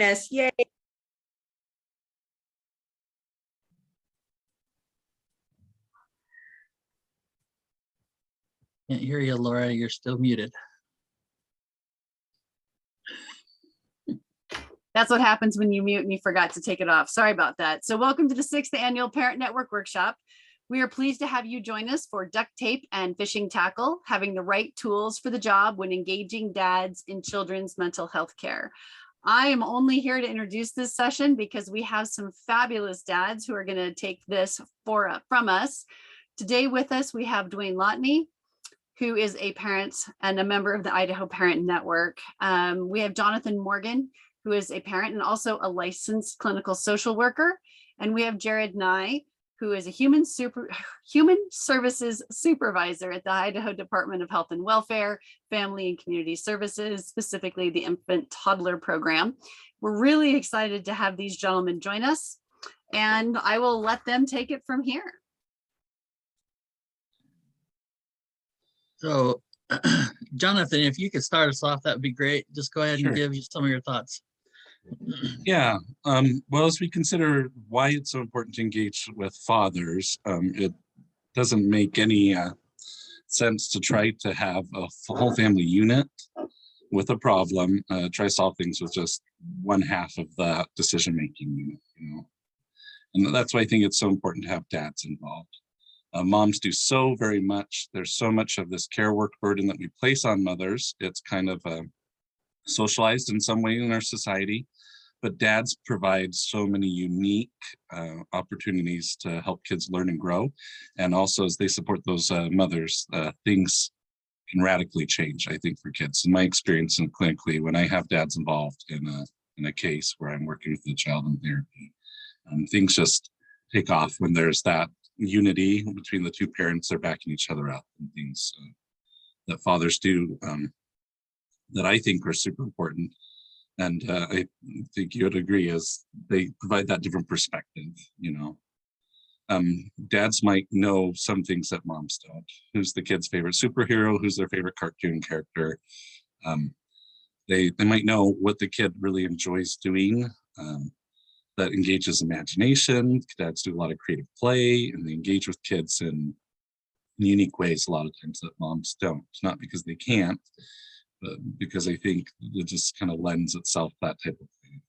us. Yay. Can't hear you, Laura. You're still muted. That's what happens when you mute and you forgot to take it off. Sorry about that. So welcome to the 6th Annual Parent Network Workshop. We are pleased to have you join us for duct tape and fishing tackle, having the right tools for the job when engaging dads in children's mental health care. I am only here to introduce this session because we have some fabulous dads who are going to take this from us. Today with us, we have Dwayne Lotney, who is a parent and a member of the Idaho Parent Network. We have Jonathan Morgan, who is a parent and also a licensed clinical social worker. And we have Jared Nye, who is a human services supervisor at the Idaho Department of Health and Welfare, Family and Community Services, specifically the Infant Toddler Program. We're really excited to have these gentlemen join us, and I will let them take it from here. So, Jonathan, if you could start us off, that would be great. Just go ahead and give you some of your thoughts. Yeah, well, as we consider why it's so important to engage with fathers, it doesn't make any sense to try to have a whole family unit with a problem, try to solve things with just one half of the decision-making unit, you know. And that's why I think it's so important to have dads involved. Moms do so very much. There's so much of this care work burden that we place on mothers. It's kind of socialized in some way in our society, but dads provide so many unique opportunities to help kids learn and grow. And also as they support those mothers, things can radically change, I think, for kids. In my experience in clinically, when I have dads involved in a case where I'm working with the child in therapy, things just take off when there's that unity between the two parents. They're backing each other up, and things that fathers do that I think are super important. And I think you would agree, is they provide that different perspective, you know. Dads might know some things that moms don't. Who's the kid's favorite superhero? Who's their favorite cartoon character? They might know what the kid really enjoys doing, that engages imagination. Dads do a lot of creative play, and they engage with kids in unique ways a lot of times that moms don't. Not because they can't, but because I think it just kind of lends itself that type of thing.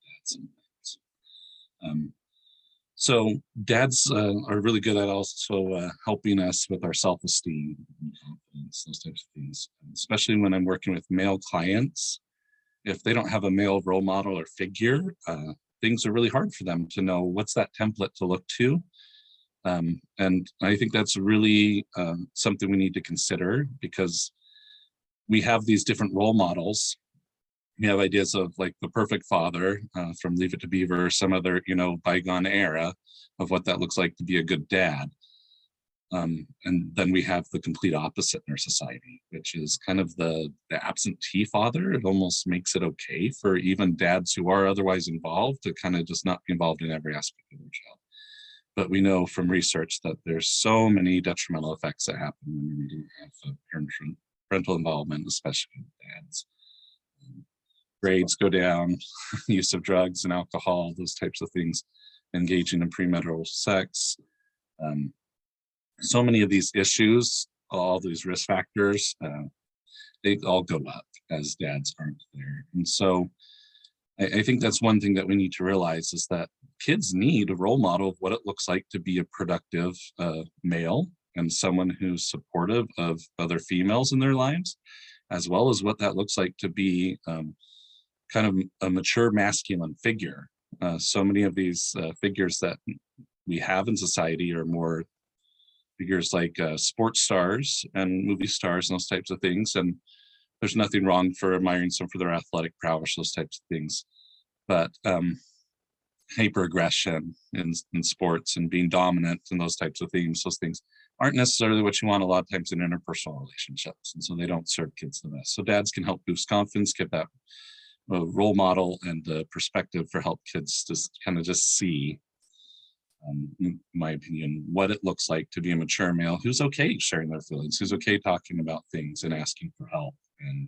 So dads are really good at also helping us with our self-esteem and confidence, those types of things. Especially when I'm working with male clients, if they don't have a male role model or figure, things are really hard for them to know what's that template to look to. And I think that's really something we need to consider, because we have these different role models. We have ideas of like the perfect father from Leave It to Beaver, or some other, you know, bygone era of what that looks like to be a good dad. And then we have the complete opposite in our society, which is kind of the absentee father. It almost makes it okay for even dads who are otherwise involved to kind of just not be involved in every aspect of their child. But we know from research that there's so many detrimental effects that happen when we don't have parental involvement, especially with dads. Grades go down, use of drugs and alcohol, those types of things, engaging in premarital sex. So many of these issues, all these risk factors, they all go up as dads aren't there. And so I think that's one thing that we need to realize, is that kids need a role model of what it looks like to be a productive male, and someone who's supportive of other females in their lives, as well as what that looks like to be kind of a mature masculine figure. So many of these figures that we have in society are more figures like sports stars and movie stars and those types of things. And there's nothing wrong for admiring some for their athletic prowess, those types of things. But hyper-aggression in sports and being dominant and those types of things, those things aren't necessarily what you want a lot of times in interpersonal relationships. And so they don't serve kids the best. So dads can help boost confidence, get that role model and perspective for help kids just kind of just see, in my opinion, what it looks like to be a mature male who's okay sharing their feelings, who's okay talking about things and asking for help. And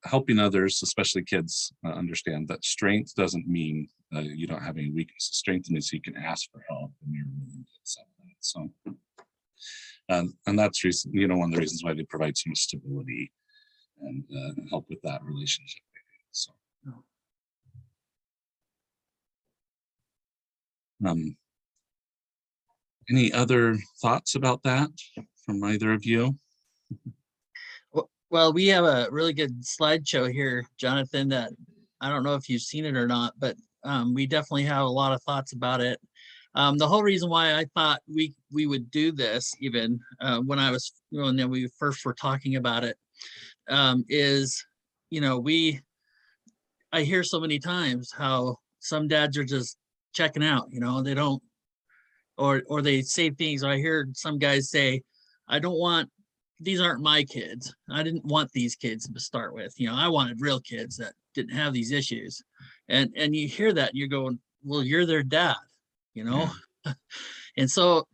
helping others, especially kids, understand that strength doesn't mean you don't have any weaknesses. Strength means you can ask for help and you're willing to accept that. So, and that's one of the reasons why they provide some stability and help with that relationship. So, any other thoughts about that from either of you? Well, we have a really good slideshow here, Jonathan, that I don't know if you've seen it or not, but we definitely have a lot of thoughts about it. The whole reason why I thought we would do this, even when we first were talking about it, is, I hear so many times how some dads are just checking out, they don't, or they say things. I hear some guys say, these aren't my kids. I didn't want these kids to start with. I wanted real kids that didn't have these issues. And you hear that and you're going, well, you're their dad, Yeah. And so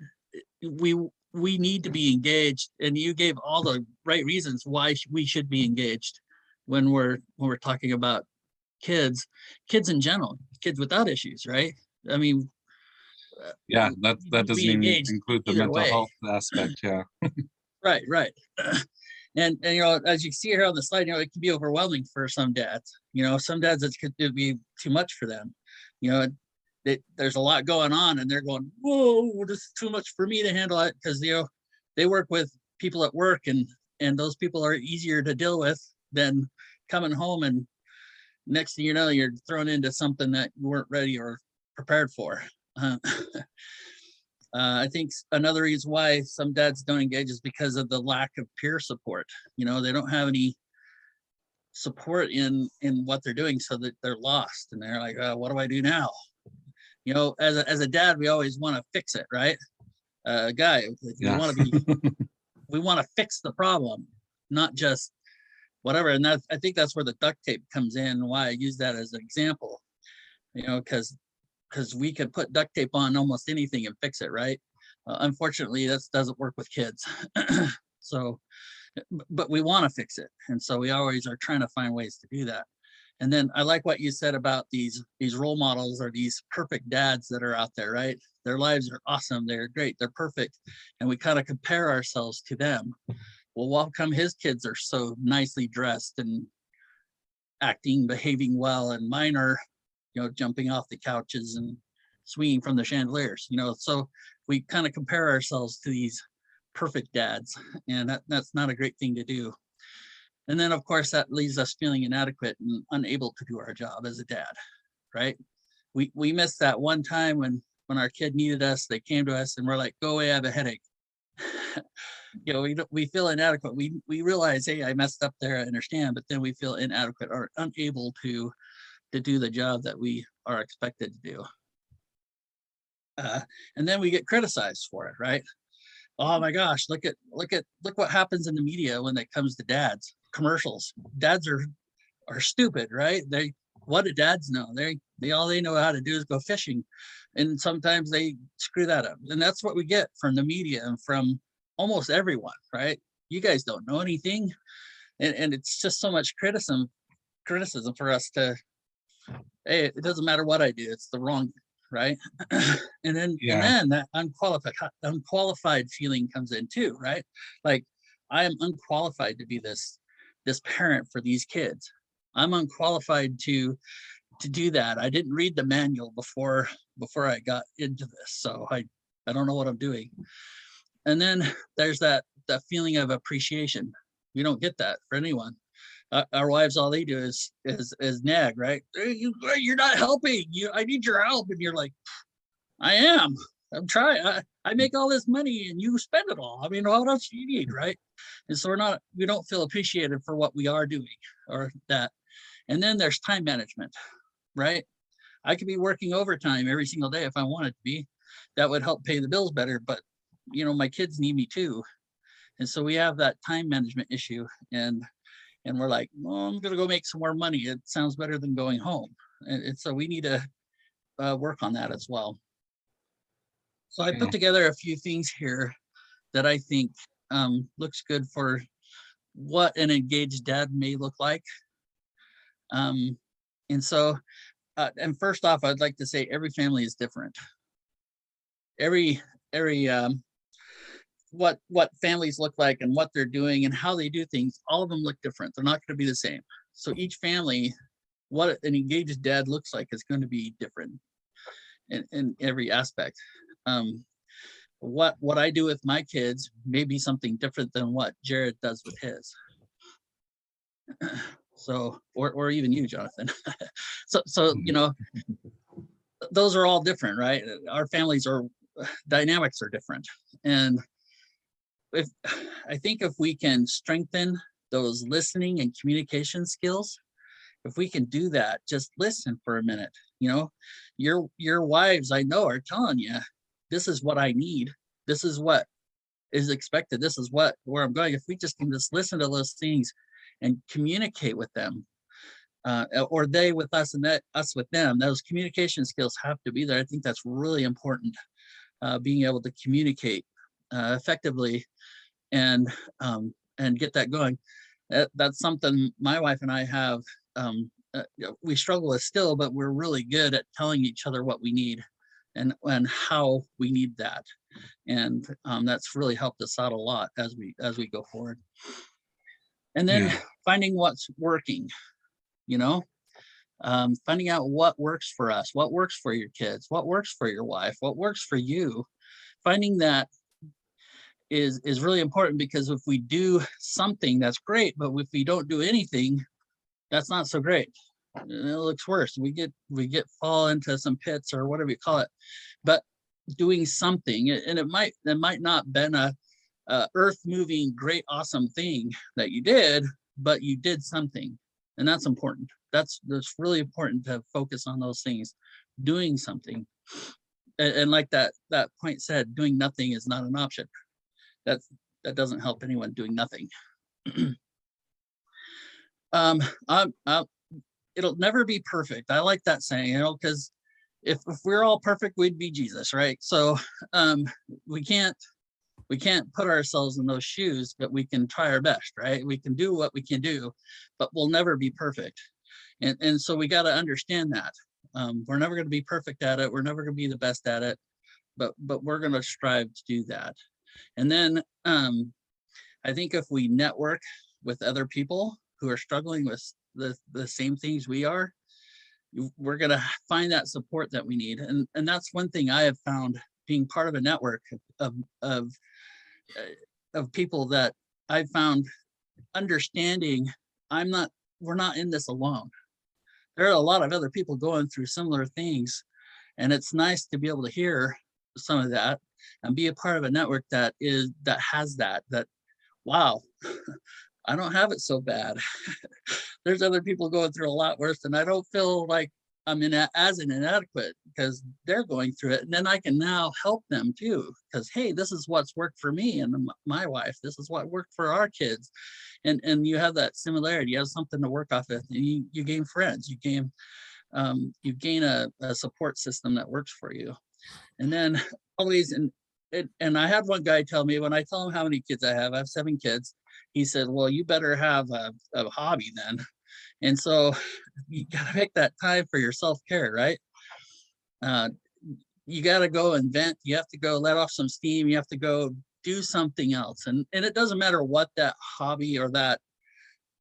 we need to be engaged. And you gave all the right reasons why we should be engaged when we're talking about kids in general, kids without issues, right? I mean, yeah, that doesn't even include the mental health aspect. Yeah. Right. And as you see here on the slide, it can be overwhelming for some dads. Some dads, it could be too much for them. There's a lot going on and they're going, whoa, this is too much for me to handle it, because they work with people at work and those people are easier to deal with than coming home, and next thing you know, you're thrown into something that you weren't ready or prepared for. I think another reason why some dads don't engage is because of the lack of peer support. They don't have any support in what they're doing, so that they're lost and they're like, what do I do now? As a dad, we always want to fix it, right? Guy, Yeah. we want to fix the problem, not just whatever. And I think that's where the duct tape comes in, and why I use that as an example. Because we could put duct tape on almost anything and fix it, right? Unfortunately, that doesn't work with kids. So, but we want to fix it. And so we always are trying to find ways to do that. And then I like what you said about these role models, or these perfect dads that are out there, right? Their lives are awesome. They're great. They're perfect. And we kind of compare ourselves to them. Well, how come his kids are so nicely dressed and acting, behaving well, and mine are, jumping off the couches and swinging from the chandeliers, so we kind of compare ourselves to these perfect dads, and that's not a great thing to do. And then of course that leaves us feeling inadequate and unable to do our job as a dad, right? We missed that one time when our kid needed us. They came to us and we're like, go away, I have a headache. We feel inadequate. We realize, hey, I messed up there, I understand, but then we feel inadequate or unable to do the job that we are expected to do. And then we get criticized for it, right? Oh my gosh, look what happens in the media when it comes to dads. Commercials. Dads are stupid, right? What do dads know? They all they know how to do is go fishing. And sometimes they screw that up. And that's what we get from the media and from almost everyone, right? You guys don't know anything. And it's just so much criticism for us to, hey, it doesn't matter what I do, it's the wrong, right? and then that unqualified feeling comes in too, right? Like, I am unqualified to be this parent for these kids. I'm unqualified to do that. I didn't read the manual before I got into this, so I don't know what I'm doing. And then there's that feeling of appreciation. We don't get that for anyone. Our wives, all they do is nag, right? You're not helping. I need your help, and you're like, I am. I'm trying. I make all this money, and you spend it all. I mean, what else do you need, right? And so we don't feel appreciated for what we are doing, or that. And then there's time management, right? I could be working overtime every single day if I wanted to be. That would help pay the bills better, but my kids need me too. And so we have that time management issue, and we're like, well, I'm gonna go make some more money. It sounds better than going home. And so we need to work on that as well. So I put together a few things here that I think looks good for what an engaged dad may look like. And so, and first off, I'd like to say every family is different. Every what families look like and what they're doing and how they do things, all of them look different. They're not going to be the same. So each family, what an engaged dad looks like is going to be different in every aspect. What I do with my kids may be something different than what Jared does with his. So, or even you, Jonathan. So you know, those are all different, right? Our families are dynamics are different, and if I think if we can strengthen those listening and communication skills, if we can do that, just listen for a minute. You know, your wives, I know, are telling you, this is what I need. This is what is expected. This is where I'm going. If we just can just listen to those things and communicate with them, or they with us and us with them, those communication skills have to be there. I think that's really important. Being able to communicate effectively and get that going. That's something my wife and I have. We struggle with still, but we're really good at telling each other what we need and how we need that. And that's really helped us out a lot as we go forward. And then finding what's working, you know, finding out what works for us, what works for your kids, what works for your wife, what works for you. Finding that is really important, because if we do something, that's great, but if we don't do anything, that's not so great. It looks worse. We get fall into some pits or whatever you call it. But doing something, and it might not been a earth moving, great, awesome thing that you did, but you did something, and that's important. That's really important to focus on those things, doing something. And like that point said, doing nothing is not an option. That doesn't help anyone doing nothing. It'll never be perfect. I like that saying, you know, because if we're all perfect, we'd be Jesus, right? So we can't put ourselves in those shoes, but we can try our best, right? We can do what we can do, but we'll never be perfect. And so we got to understand that. We're never going to be perfect at it. We're never going to be the best at it, but we're going to strive to do that. And then I think if we network with other people who are struggling with the same things we are, we're going to find that support that we need. And that's one thing I have found, being part of a network of people that I've found understanding we're not in this alone. There are a lot of other people going through similar things, and it's nice to be able to hear some of that and be a part of a network that has that wow, I don't have it so bad. There's other people going through a lot worse, and I don't feel like I'm as inadequate because they're going through it. And then I can now help them too, because hey, this is what's worked for me and my wife. This is what worked for our kids. And you have that similarity. You have something to work off of. You gain friends. You gain a support system that works for you. And then always, and I had one guy tell me, when I tell him how many kids I have 7 kids. He said, well, you better have a hobby then. And so you got to make that time for your self-care, right? You got to go and vent. You have to go let off some steam. You have to go do something else. And it doesn't matter what that hobby or that,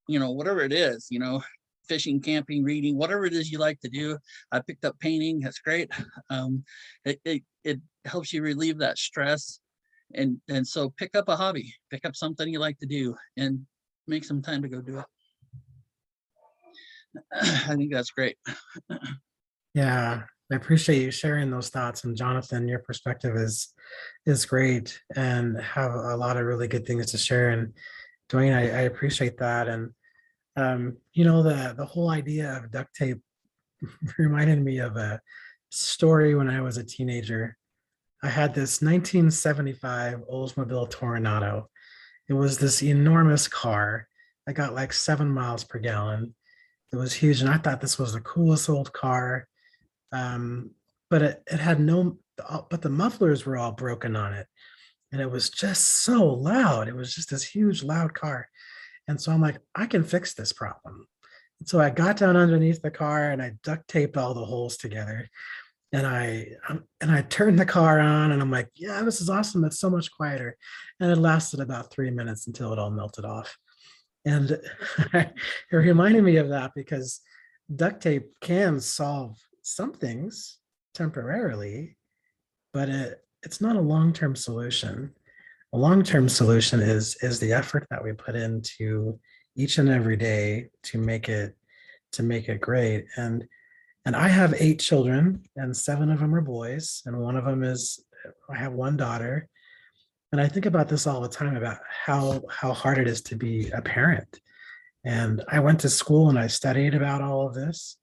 you know, whatever it is, you know, fishing, camping, reading, whatever it is you like to do. I picked up painting. That's great. It helps you relieve that stress. And so pick up a hobby, pick up something you like to do, and make some time to go do it. I think that's great. Yeah, I appreciate you sharing those thoughts. And Jonathan, your perspective is great and have a lot of really good things to share. And Dwayne, I appreciate that. And you know, the whole idea of duct tape reminded me of a story when I was a teenager. I had this 1975 Oldsmobile Toronado. It was this enormous car. I got like 7 miles per gallon. It was huge, and I thought this was the coolest old car. But it had but the mufflers were all broken on it, and it was just so loud. It was just this huge, loud car. And so I'm like, I can fix this problem. And so I got down underneath the car and I duct taped all the holes together. And I turned the car on and I'm like, yeah, this is awesome. It's so much quieter. And it lasted about 3 minutes until it all melted off. And it reminded me of that because duct tape can solve some things temporarily, but it's not a long-term solution. A long-term solution is the effort that we put into each and every day to make it great. And I have 8 children, and 7 of them are boys, and one of them is I have one daughter. And I think about this all the time about how hard it is to be a parent. And I went to school and I studied about all of this.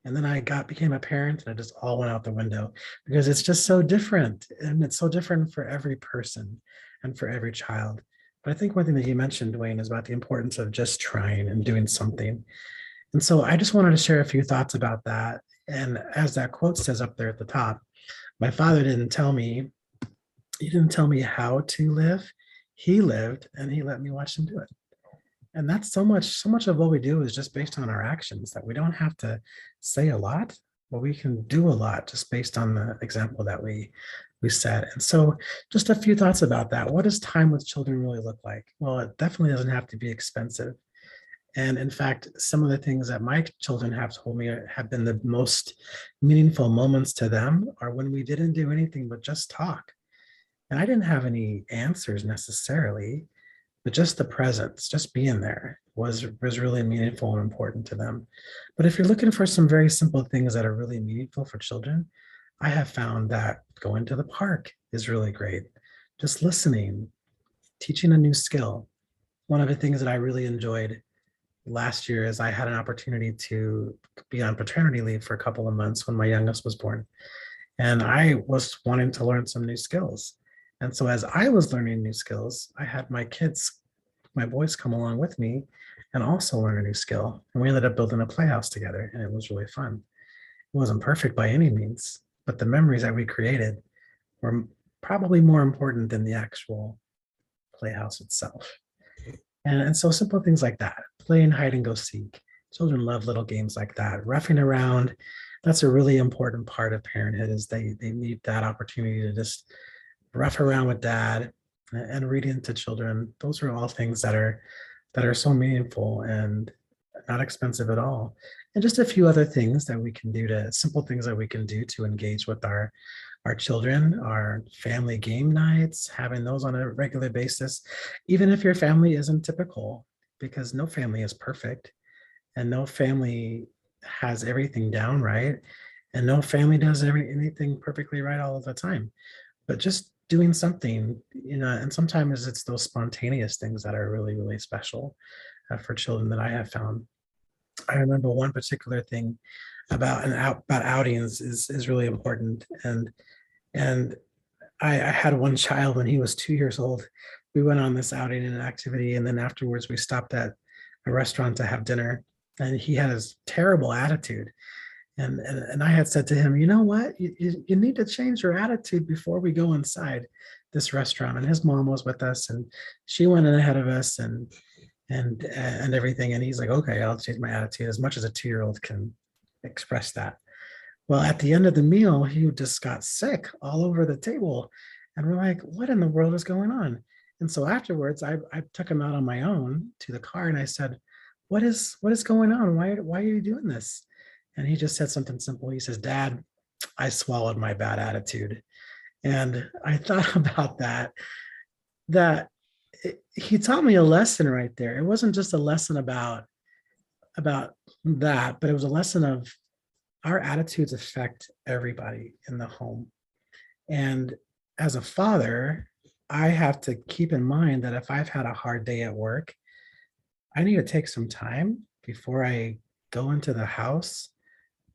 And then I became a parent and it just all went out the window because it's just so different. And it's so different for every person and for every child. But I think one thing that you mentioned, Dwayne, is about the importance of just trying and doing something. And so I just wanted to share a few thoughts about that. And as that quote says up there at the top, my father he didn't tell me how to live. He lived and he let me watch him do it. And that's so much of what we do is just based on our actions that we don't have to say a lot, but we can do a lot just based on the example that we set. And so just a few thoughts about that. What does time with children really look like? Well, it definitely doesn't have to be expensive. And in fact, some of the things that my children have told me have been the most meaningful moments to them are when we didn't do anything but just talk. And I didn't have any answers necessarily, but just the presence, just being there was really meaningful and important to them. But if you're looking for some very simple things that are really meaningful for children, I have found that going to the park is really great. Just listening, teaching a new skill. One of the things that I really enjoyed last year is I had an opportunity to be on paternity leave for a couple of months when my youngest was born. And I was wanting to learn some new skills. And so as I was learning new skills, I had my boys come along with me and also learn a new skill. And we ended up building a playhouse together and it was really fun. It wasn't perfect by any means, but the memories that we created were probably more important than the actual playhouse itself. And so simple things like that, playing hide and go seek. Children love little games like that. Roughing around, that's a really important part of parenthood is they need that opportunity to just rough around with dad and reading to children. Those are all things that are so meaningful and not expensive at all. And just a few other things that we can do simple things that we can do to engage with our children, our family game nights, having those on a regular basis, even if your family isn't typical, because no family is perfect and no family has everything down right. And no family does anything perfectly right all of the time. But just doing something, and sometimes it's those spontaneous things that are really, really special for children that I have found. I remember one particular thing about outings is really important. And I had one child when he was 2 years old. We went on this outing and an activity, and then afterwards we stopped at a restaurant to have dinner. And he had his terrible attitude. And I had said to him, you know what, you need to change your attitude before we go inside this restaurant. And his mom was with us, and she went in ahead of us and everything. And he's like, okay, I'll change my attitude, as much as a 2-year-old can express that. Well, at the end of the meal, he just got sick all over the table. And we're like, what in the world is going on? And so afterwards, I took him out on my own to the car and I said, what is going on? Why are you doing this? And he just said something simple. He says, Dad, I swallowed my bad attitude. And I thought about that he taught me a lesson right there. It wasn't just a lesson about that, but it was a lesson of our attitudes affect everybody in the home. And as a father, I have to keep in mind that if I've had a hard day at work, I need to take some time before I go into the house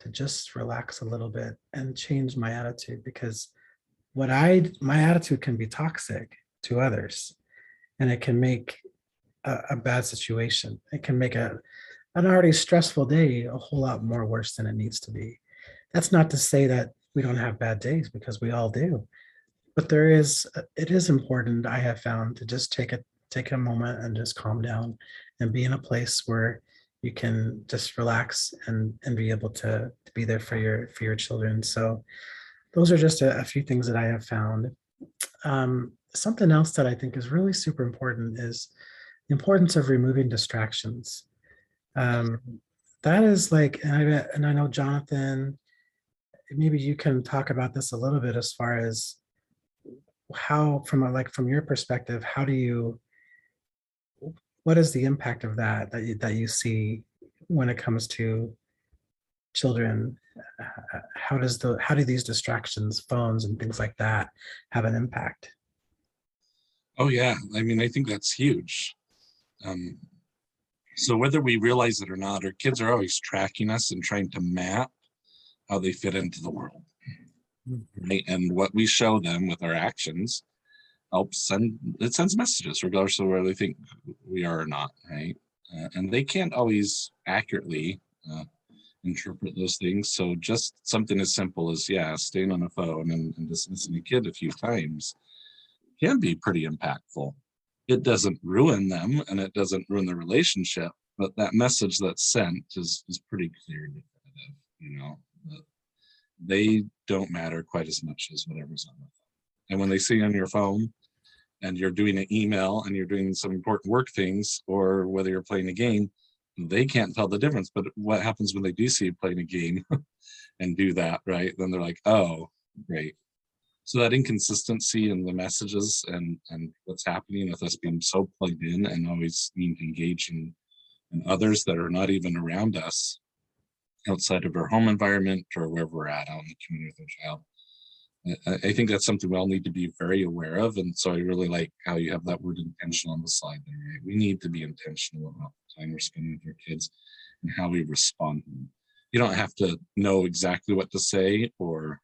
to just relax a little bit and change my attitude, because my attitude can be toxic to others, and it can make a bad situation. It can make an already stressful day a whole lot more worse than it needs to be. That's not to say that we don't have bad days, because we all do. But it is important, I have found, to just take a moment and just calm down and be in a place where you can just relax and be able to be there for your children. So those are just a few things that I have found. Something else that I think is really super important is the importance of removing distractions. Um, that is like, and I know Jonathan, maybe you can talk about this a little bit as far as how, from your perspective, how do you, what is the impact of that you see when it comes to children? How do these distractions, phones and things like that, have an impact? Oh yeah, I mean, I think that's huge. Um, so whether we realize it or not, our kids are always tracking us and trying to map how they fit into the world, right? And what we show them with our actions sends messages regardless of where they think we are or not, right? And they can't always accurately interpret those things. So just something as simple as, yeah, staying on a phone and dismissing a kid a few times can be pretty impactful. It doesn't ruin them and it doesn't ruin the relationship, but that message that's sent is pretty clear and definitive, you know, that they don't matter quite as much as whatever's on the phone. And when they see on your phone and you're doing an email and you're doing some important work things, or whether you're playing a game, they can't tell the difference. But what happens when they do see you playing a game and do that, right? Then they're like, oh, great. So that inconsistency in the messages and what's happening with us being so plugged in and always needing to engage in others that are not even around us outside of our home environment or wherever we're at out in the community with our child. I think that's something we all need to be very aware of. And so I really like how you have that word intentional on the slide there, right? We need to be intentional about the time we're spending with our kids and how we respond to them. You don't have to know exactly what to say or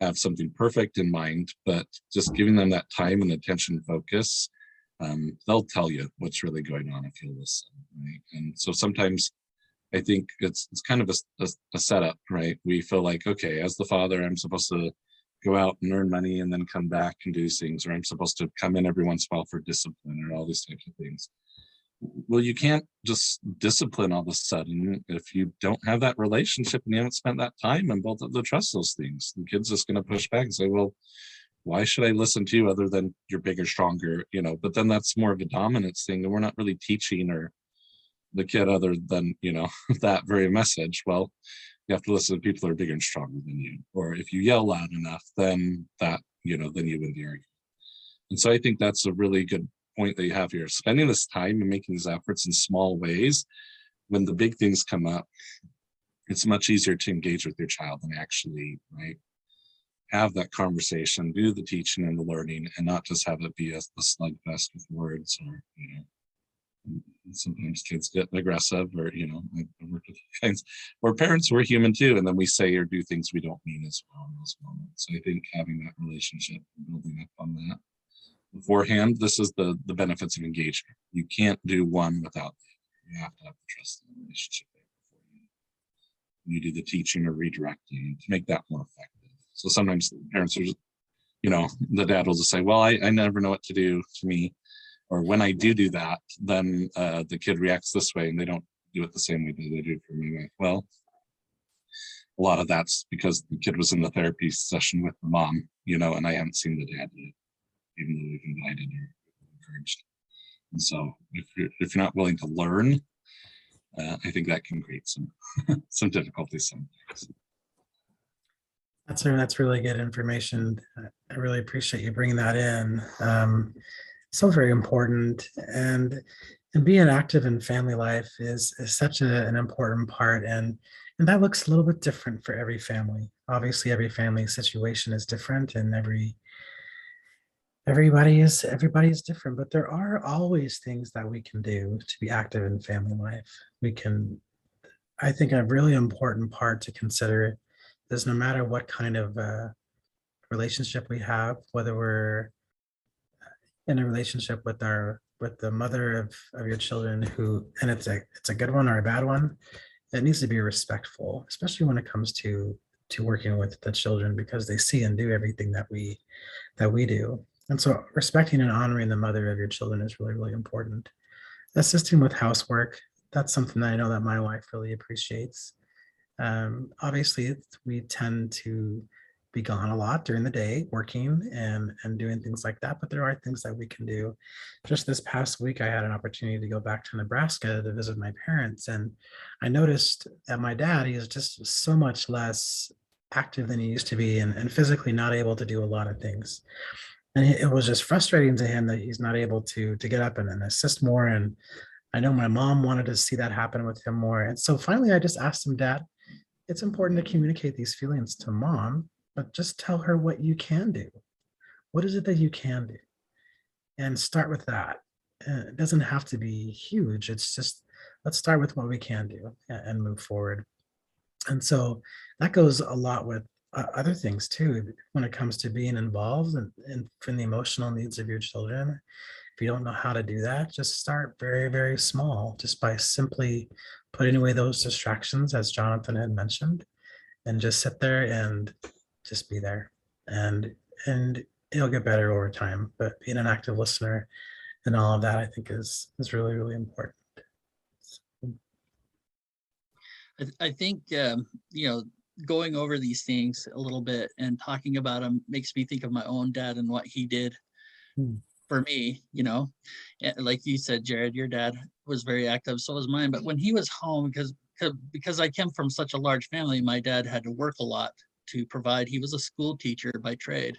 have something perfect in mind, but just giving them that time and attention and focus, they'll tell you what's really going on if you listen, right? And so sometimes I think it's kind of a setup, right? We feel like, okay, as the father, I'm supposed to go out and earn money and then come back and do things, or I'm supposed to come in every once in a while for discipline or all these types of things. Well, you can't just discipline all of a sudden if you don't have that relationship and you haven't spent that time and built up the trust those things. The kid's just going to push back and say, well, why should I listen to you other than you're bigger, stronger, you know? But then that's more of a dominance thing, and we're not really teaching or the kid other than, you know, that very message. Well, you have to listen to people that are bigger and stronger than you. Or if you yell loud enough, then that, you know, then you win the argument. And so I think that's a really good point that you have here. Spending this time and making these efforts in small ways, when the big things come up, it's much easier to engage with your child and actually, right, have that conversation, do the teaching and the learning, and not just have it be a slugfest with words or, you know, sometimes kids get aggressive or, you know, I worked with kinds where parents were human too, and then we say or do things we don't mean as well in those moments. So I think having that relationship and building up on that beforehand, this is the benefits of engagement. You can't do one without the other. You have to have the trust in the relationship there before you do the teaching or redirecting to make that more effective. So sometimes parents are just, you know, the dad will just say, well, I never know what to do to me. Or when I do that, then the kid reacts this way and they don't do it the same way that they do for me. Well, a lot of that's because the kid was in the therapy session with the mom, you know, and I haven't seen the dad yet, even though we've invited or encouraged. And so if you're not willing to learn, I think that can create some difficulties sometimes. That's really good information. I really appreciate you bringing that in. So very important, and being active in family life is such an important part, and that looks a little bit different for every family. Obviously, every family situation is different, and everybody is different. But there are always things that we can do to be active in family life. I think a really important part to consider is no matter what kind of relationship we have, whether we're in a relationship with the mother of your children, who, and it's a good one or a bad one, it needs to be respectful, especially when it comes to working with the children, because they see and do everything that we do. And so respecting and honoring the mother of your children is really, really important. assisting with housework. That's something that I know that my wife really appreciates. Obviously, we tend to be gone a lot during the day, working and doing things like that. But there are things that we can do. Just this past week, I had an opportunity to go back to Nebraska to visit my parents, and I noticed that my dad, he is just so much less active than he used to be, and physically not able to do a lot of things. And it was just frustrating to him that he's not able to get up and assist more. And I know my mom wanted to see that happen with him more. And so finally, I just asked him, Dad, it's important to communicate these feelings to mom, but just tell her what you can do. What is it that you can do? And start with that. It doesn't have to be huge. It's just, let's start with what we can do and move forward. And so that goes a lot with other things too, when it comes to being involved and from the emotional needs of your children. If you don't know how to do that, just start very, very small, just by simply putting away those distractions, as Jonathan had mentioned, and just sit there and just be there. And it'll get better over time. But being an active listener and all of that, I think is really, really important. I think, going over these things a little bit and talking about them makes me think of my own dad and what he did Hmm. for me, like you said, Jared, your dad was very active, so was mine. But when he was home, because I came from such a large family, my dad had to work a lot to provide. He was a school teacher by trade,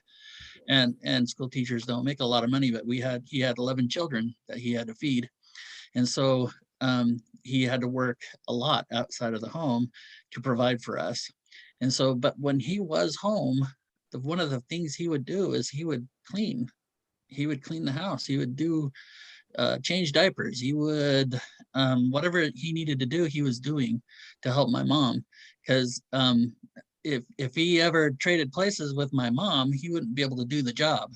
and school teachers don't make a lot of money, but he had 11 children that he had to feed. And so he had to work a lot outside of the home to provide for us. And so, but when he was home, one of the things he would do is he would clean. He would clean the house. He would do change diapers. He would whatever he needed to do, he was doing to help my mom. Because if he ever traded places with my mom, he wouldn't be able to do the job.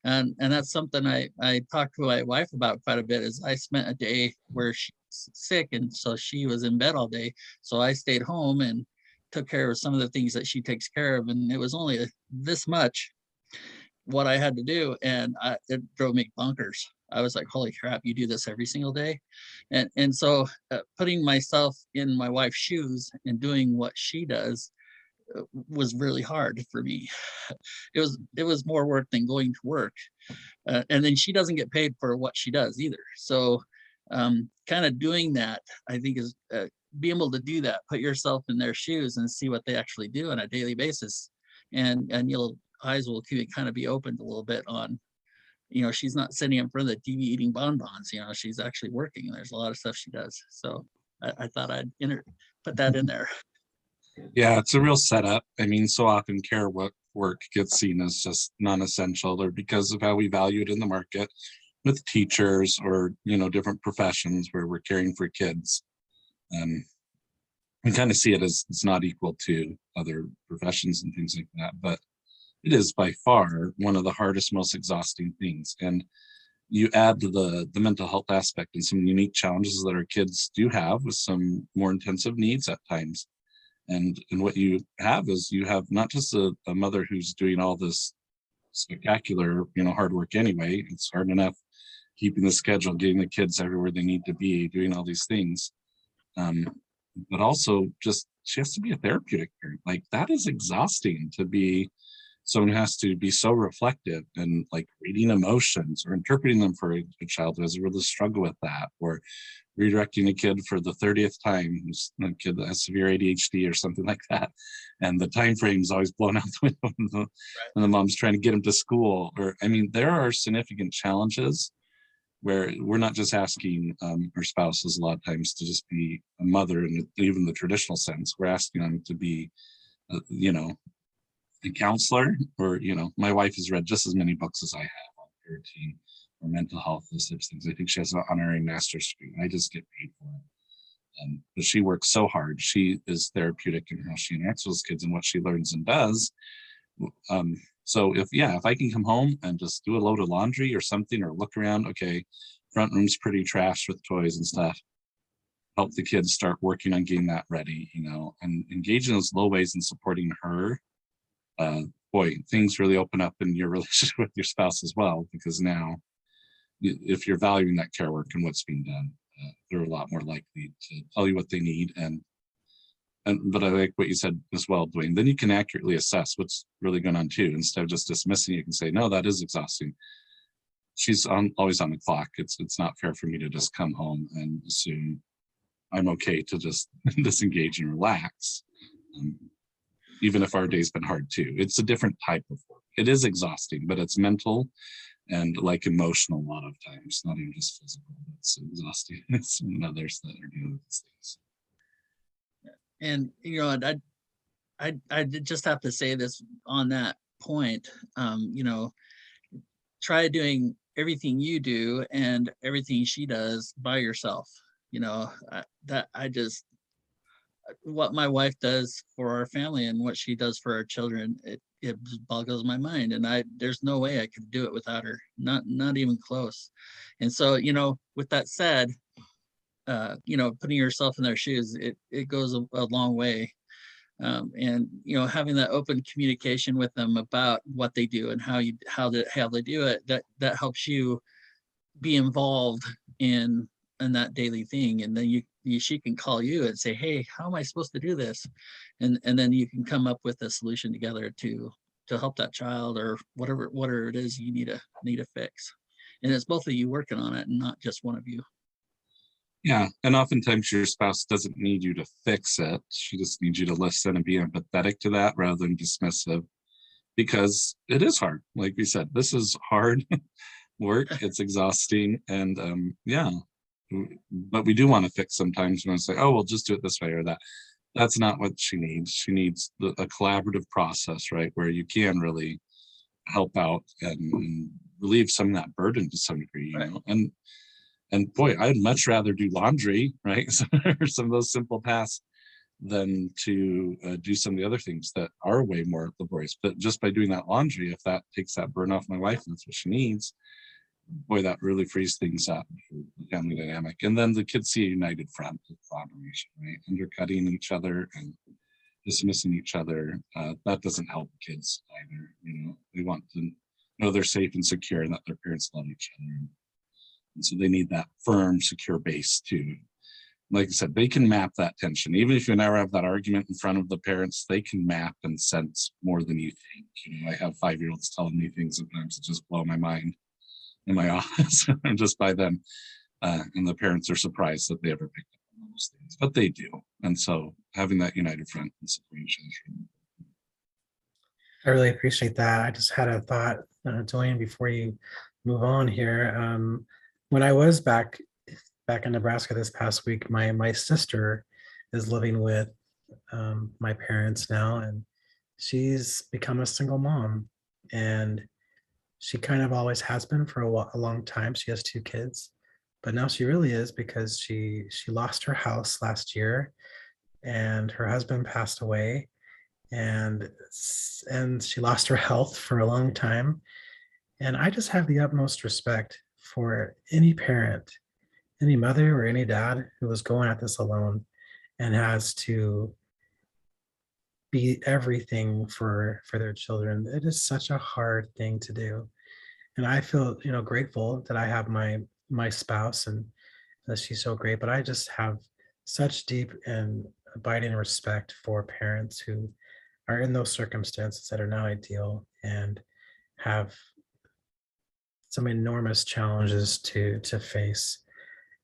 And that's something I talked to my wife about quite a bit. Is I spent a day where she's sick, and so she was in bed all day, so I stayed home and took care of some of the things that she takes care of, and it was only this much what I had to do, and it drove me bonkers. I was like, holy crap, you do this every single day. And so putting myself in my wife's shoes and doing what she does was really hard for me. It was more work than going to work. And then she doesn't get paid for what she does either. So kind of doing that, I think, is being able to do that, put yourself in their shoes and see what they actually do on a daily basis. And you'll eyes will kind of be opened a little bit on, she's not sitting in front of the TV eating bonbons, she's actually working, and there's a lot of stuff she does. So I thought I'd put that in there. Yeah, it's a real setup. I mean, so often care work gets seen as just non-essential, or because of how we value it in the market with teachers or, different professions where we're caring for kids. We kind of see it as it's not equal to other professions and things like that, but it is by far one of the hardest, most exhausting things. And you add to the mental health aspect and some unique challenges that our kids do have with some more intensive needs at times. And what you have is you have not just a mother who's doing all this spectacular, hard work anyway. It's hard enough keeping the schedule, getting the kids everywhere they need to be, doing all these things. But also just she has to be a therapeutic parent. Like, that is exhausting, to be someone who has to be so reflective and like reading emotions or interpreting them for a child who has a really struggle with that, or redirecting a kid for the 30th time, who's a kid that has severe ADHD or something like that, and the time frame is always blown out the window when the mom's trying to get him to school. Or, I mean, there are significant challenges where we're not just asking our spouses a lot of times to just be a mother in even the traditional sense. We're asking them to be, a counselor, or, my wife has read just as many books as I have on parenting or mental health, those types of things. I think she has an honorary master's degree. I just get paid for it. But she works so hard. She is therapeutic in how she interacts with kids and what she learns and does. So if I can come home and just do a load of laundry or something, or look around, okay, front room's pretty trashed with toys and stuff, help the kids start working on getting that ready, and engage in those low ways in supporting her. Boy, things really open up in your relationship with your spouse as well, because now if you're valuing that care work and what's being done, they're a lot more likely to tell you what they need. But I like what you said as well, Dwayne. Then you can accurately assess what's really going on too. Instead of just dismissing, you can say, no, that is exhausting. She's always on the clock. It's not fair for me to just come home and assume I'm okay to just disengage and relax. Even if our day's been hard too. It's a different type of work. It is exhausting, but it's mental and like emotional a lot of times, not even just physical. It's exhausting. It's others that are doing these things. And I did just have to say this on that point. Try doing everything you do and everything she does by yourself. What my wife does for our family and what she does for our children, it boggles my mind. And there's no way I could do it without her, not even close. And so, with that said, putting yourself in their shoes, it goes a long way. And having that open communication with them about what they do and how they do it, that helps you be involved in that daily thing. And then she can call you and say, hey, how am I supposed to do this? And then you can come up with a solution together to help that child or whatever it is you need to fix. And it's both of you working on it and not just one of you. Yeah, and oftentimes your spouse doesn't need you to fix it. She just needs you to listen and be empathetic to that rather than dismissive, because it is hard. Like we said, this is hard work. It's exhausting, and but we do want to fix sometimes. We want to say, oh, we'll just do it this way or that. That's not what she needs. She needs a collaborative process, right, where you can really help out and relieve some of that burden to some degree, Right. And boy, I'd much rather do laundry, right? Or some of those simple tasks than to do some of the other things that are way more laborious. But just by doing that laundry, if that takes that burden off my wife and that's what she needs, boy, that really frees things up for the family dynamic. And then the kids see a united front of collaboration, right? Undercutting each other and dismissing each other. That doesn't help kids either. They want to know they're safe and secure and that their parents love each other. And so they need that firm, secure base too. Like I said, they can map that tension. Even if you never have that argument in front of the parents, they can map and sense more than you think. I have 5-year-olds telling me things sometimes that just blow my mind in my office just by them. And the parents are surprised that they ever picked up on those things, but they do. And so having that united front and supporting each other. I really appreciate that. I just had a thought, Dwayne, before you move on here. When I was back in Nebraska this past week, my sister is living with my parents now, and she's become a single mom, and she kind of always has been for a long time. She has 2 kids, but now she really is, because she lost her house last year, and her husband passed away, and she lost her health for a long time. And I just have the utmost respect for any parent, any mother or any dad who is going at this alone and has to be everything for their children. It is such a hard thing to do. And I feel, grateful that I have my spouse and that she's so great, but I just have such deep and abiding respect for parents who are in those circumstances that are not ideal and have some enormous challenges to face.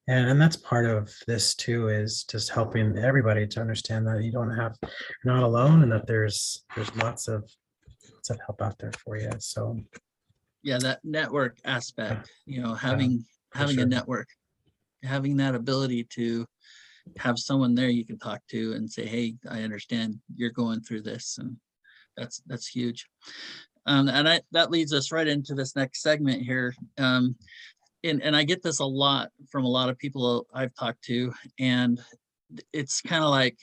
And that's part of this too, is just helping everybody to understand that you're not alone, and that there's lots of help out there for you. So Yeah, that network aspect, having sure. a network, having that ability to have someone there you can talk to and say, hey, I understand you're going through this, and that's huge. And that leads us right into this next segment here. And I get this a lot from a lot of people I've talked to, and it's kind of like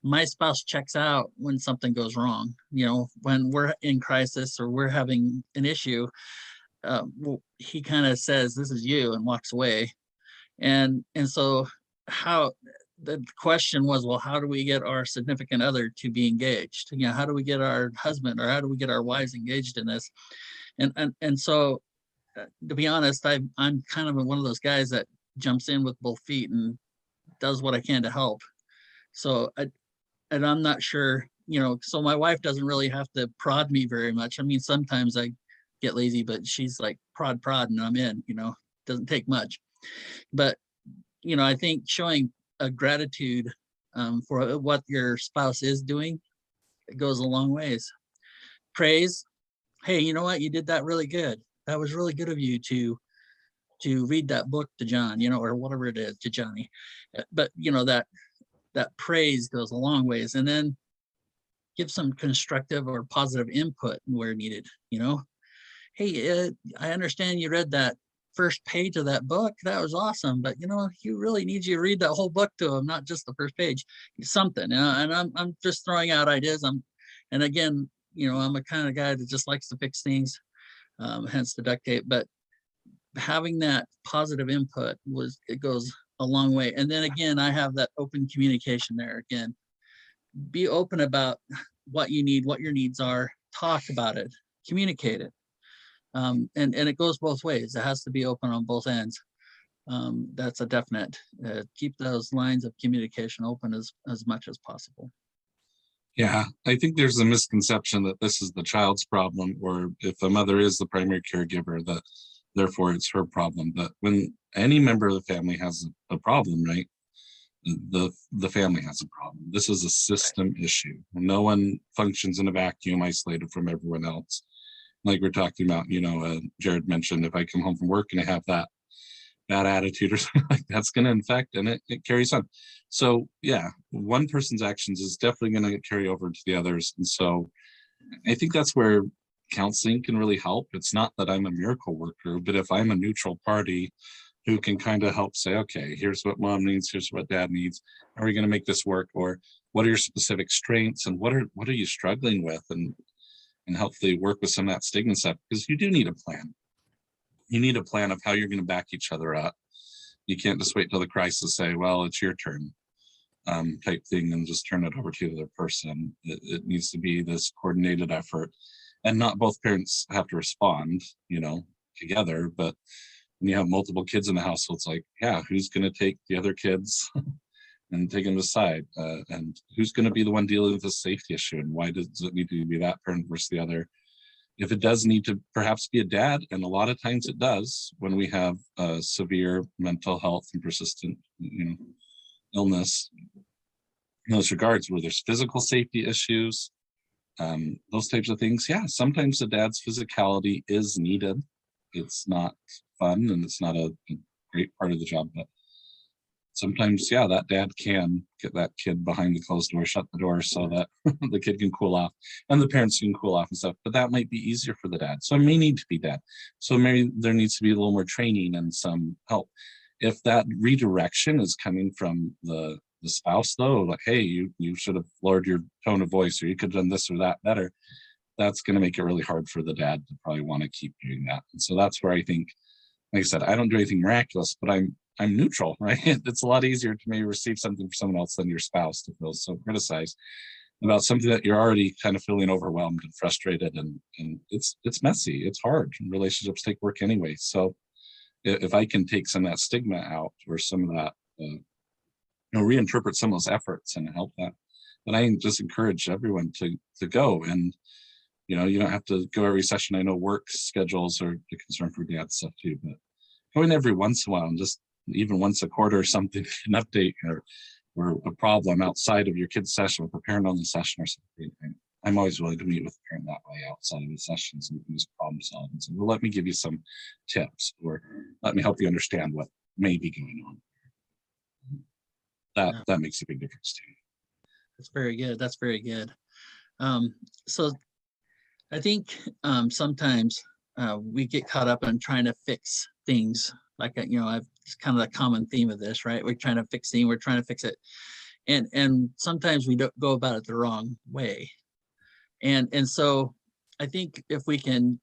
my spouse checks out when something goes wrong. When we're in crisis or we're having an issue, he kind of says, this is you, and walks away. And so how the question was, well, how do we get our significant other to be engaged? How do we get our husband or how do we get our wives engaged in this? And so to be honest, I'm kind of one of those guys that jumps in with both feet and does what I can to help. So, and I'm not sure, so my wife doesn't really have to prod me very much. I mean, sometimes I get lazy, but she's like prod, and I'm in, doesn't take much. But, I think showing a gratitude for what your spouse is doing, it goes a long ways. Praise, hey, you know what? You did that really good. That was really good of you to read that book to John, or whatever it is, to Johnny. But that praise goes a long ways. And then give some constructive or positive input where needed. Hey, I understand you read that first page of that book. That was awesome, but he really needs you to read that whole book to him, not just the first page. Something. And I'm just throwing out ideas. And again, I'm a kind of guy that just likes to fix things, hence the duct tape. But having that positive input it goes a long way. And then again, I have that open communication there again. Be open about what you need, what your needs are, talk about it, communicate it. And it goes both ways. It has to be open on both ends. That's a definite. Keep those lines of communication open as much as possible. Yeah, I think there's a misconception that this is the child's problem, or if the mother is the primary caregiver, that therefore it's her problem. But when any member of the family has a problem, right? The family has a problem. This is a system issue. No one functions in a vacuum isolated from everyone else. Like we're talking about, Jared mentioned, if I come home from work and I have that bad attitude or something like that's going to infect, and it carries on. So yeah, one person's actions is definitely going to carry over to the others. And so I think that's where counseling can really help. It's not that I'm a miracle worker, but if I'm a neutral party who can kind of help say, okay, here's what mom needs, here's what dad needs, how are we going to make this work? Or what are your specific strengths, and what are you struggling with, and hopefully work with some of that stigma stuff, because you do need a plan. You need a plan of how you're going to back each other up. You can't just wait till the crisis, say, well, it's your turn, type thing, and just turn it over to the other person. It needs to be this coordinated effort, and not both parents have to respond, together. But when you have multiple kids in the household, it's like, yeah, who's going to take the other kids and take them aside? And who's going to be the one dealing with the safety issue? And why does it need to be that parent versus the other? If it does need to perhaps be a dad, and a lot of times it does when we have severe mental health and persistent, illness, in those regards where there's physical safety issues, those types of things. Yeah, sometimes the dad's physicality is needed. It's not fun and it's not a great part of the job, but sometimes, yeah, that dad can get that kid behind the closed door, shut the door so that the kid can cool off and the parents can cool off and stuff. But that might be easier for the dad. So it may need to be dad. So maybe there needs to be a little more training and some help. If that redirection is coming from the spouse, though, like, hey, you should have lowered your tone of voice, or you could have done this or that better, that's going to make it really hard for the dad to probably want to keep doing that. And so that's where I think, like I said, I don't do anything miraculous, but I'm neutral, right? It's a lot easier to maybe receive something from someone else than your spouse to feel so criticized about something that you're already kind of feeling overwhelmed and frustrated, and it's messy, it's hard. Relationships take work anyway. So if I can take some of that stigma out, or some of that, reinterpret some of those efforts and help that, then I just encourage everyone to go. And you don't have to go every session. I know work schedules are a concern for dad stuff too, but going every once in a while, and just even once a quarter or something, an update or a problem outside of your kid's session with a parent on the session or something. I'm always willing to meet with the parent that way outside of the sessions, and we can just problem solve and say, well, let me give you some tips, or let me help you understand what may be going on. That makes a big difference too. That's very good. That's very good. So I think sometimes we get caught up in trying to fix things. Like, it's kind of the common theme of this, right? We're trying to fix things, we're trying to fix it. And sometimes we don't go about it the wrong way. And so I think if we can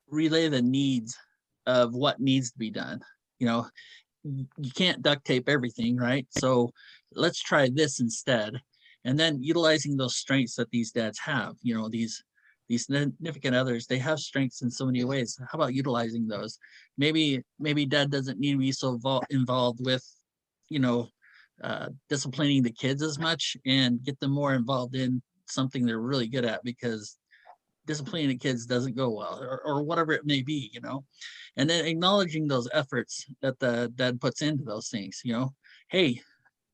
relay the needs of what needs to be done, you can't duct tape everything, right? So let's try this instead. And then utilizing those strengths that these dads have, these these significant others, they have strengths in so many ways. How about utilizing those? Maybe dad doesn't need to be so involved with, you know, disciplining the kids as much, and get them more involved in something they're really good at, because disciplining the kids doesn't go well, or whatever it may be, you know. And then acknowledging those efforts that the dad puts into those things, you know. Hey,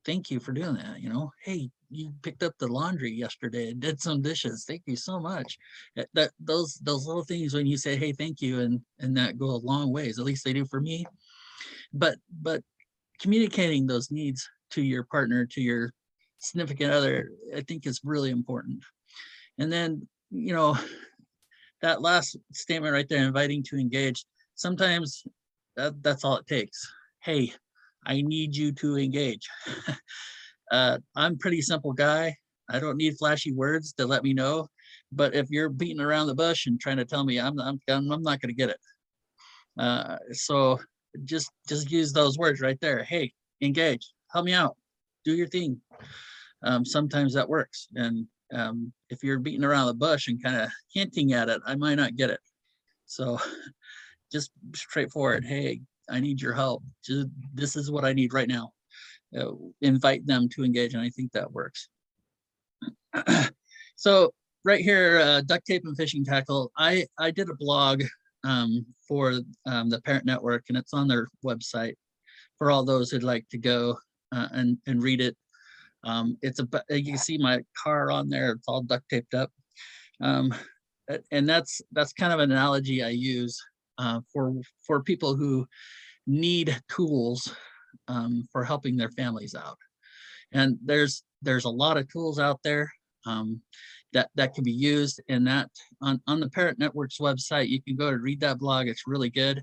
thank you for doing that, you know. Hey, you picked up the laundry yesterday and did some dishes, thank you so much. That those little things, when you say hey, thank you, and that go a long ways, at least they do for me. But communicating those needs to your partner, to your significant other, I think is really important. And then, you know, that last statement right there, inviting to engage, sometimes that's all it takes. Hey, I need you to engage. I'm a pretty simple guy. I don't need flashy words to let me know. But if you're beating around the bush and trying to tell me, I'm not going to get it. So just use those words right there. Hey, engage, help me out, do your thing. Sometimes that works. And if you're beating around the bush and kind of hinting at it, I might not get it. So just straightforward. Hey, I need your help. This is what I need right now. Invite them to engage, and I think that works. So right here, duct tape and fishing tackle. I did a blog for the Parent Network, and it's on their website for all those who'd like to go and read it. It's you can see my car on there. It's all duct taped up, and that's kind of an analogy I use for people who need tools for helping their families out. And there's a lot of tools out there that can be used. And that on the Parent Network's website, you can go to read that blog. It's really good.